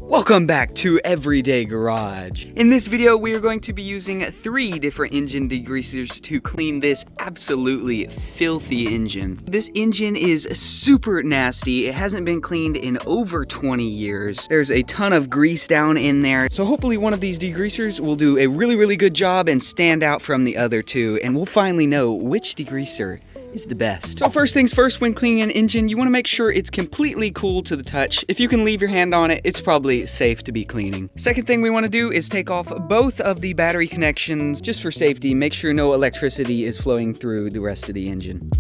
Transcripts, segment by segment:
Welcome back to Everyday Garage. In this video, we are going to be using 3 different engine degreasers to clean this absolutely filthy engine. This engine is super nasty. It hasn't been cleaned in over 20 years. There's a ton of grease down in there. So hopefully one of these degreasers will do a really good job and stand out from the other two, and we'll finally know which degreaser is the best. So first things first, when cleaning an engine, you want to make sure it's completely cool to the touch. If you can leave your hand on it, it's probably safe to be cleaning. Second thing we want to do is take off both of the battery connections just for safety. Make sure no electricity is flowing through the rest of the engine.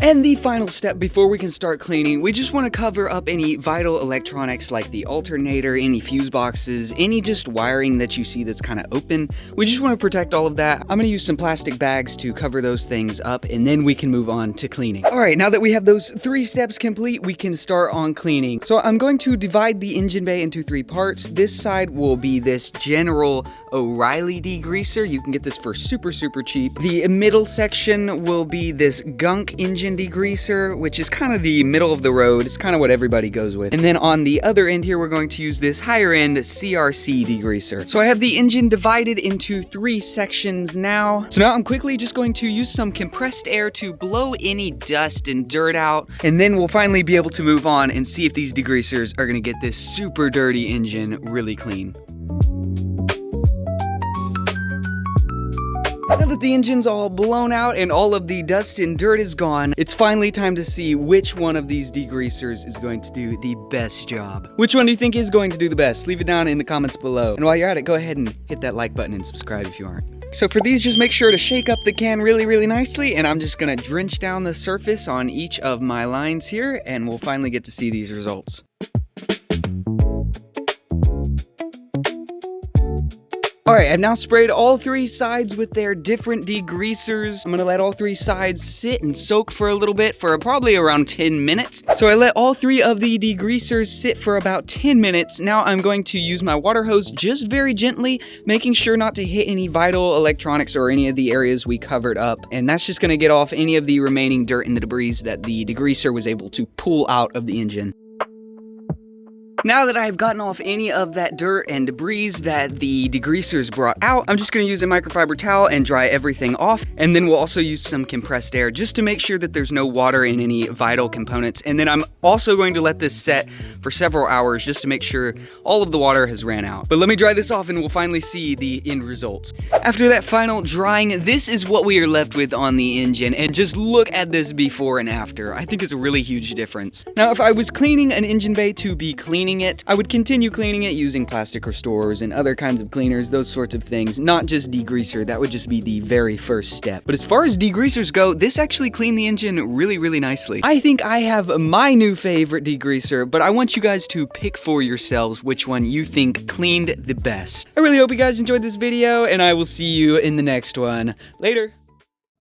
And the final step before we can start cleaning, we just want to cover up any vital electronics like the alternator, any fuse boxes, any just wiring that you see that's kind of open. We just want to protect all of that. I'm going to use some plastic bags to cover those things up, and then we can move on to cleaning. All right, now that we have those 3 steps complete, we can start on cleaning. So I'm going to divide the engine bay into 3 parts. This side will be this general O'Reilly degreaser. You can get this for super cheap. The middle section will be this Gunk engine degreaser, which is kind of the middle of the road. It's kind of what everybody goes with. And then on the other end here, we're going to use this higher end CRC degreaser. So I have the engine divided into 3 sections now. So now I'm quickly just going to use some compressed air to blow any dust and dirt out. And then we'll finally be able to move on and see if these degreasers are going to get this super dirty engine really clean. Now that the engine's all blown out and all of the dust and dirt is gone, it's finally time to see which one of these degreasers is going to do the best job. Which one do you think is going to do the best? Leave it down in the comments below. And while you're at it, go ahead and hit that like button and subscribe if you aren't. So for these, just make sure to shake up the can really nicely, and I'm just gonna drench down the surface on each of my lines here, and we'll finally get to see these results. Alright, I've now sprayed all 3 sides with their different degreasers. I'm gonna let all 3 sides sit and soak for a little bit for probably around 10 minutes. So I let all 3 of the degreasers sit for about 10 minutes. Now I'm going to use my water hose just very gently, making sure not to hit any vital electronics or any of the areas we covered up. And that's just gonna get off any of the remaining dirt and the debris that the degreaser was able to pull out of the engine. Now that I've gotten off any of that dirt and debris that the degreasers brought out, I'm just going to use a microfiber towel and dry everything off. And then we'll also use some compressed air just to make sure that there's no water in any vital components. And then I'm also going to let this set for several hours just to make sure all of the water has ran out. But let me dry this off and we'll finally see the end results. After that final drying, this is what we are left with on the engine. And just look at this before and after. I think it's a really huge difference. Now, if I was cleaning an engine bay to be cleaning it, I would continue cleaning it using plastic restorers and other kinds of cleaners, those sorts of things, not just degreaser. That would just be the very first step. But as far as degreasers go, this actually cleaned the engine really nicely. I think I have my new favorite degreaser, but I want you guys to pick for yourselves which one you think cleaned the best. I really hope you guys enjoyed this video, and I will see you in the next one. Later!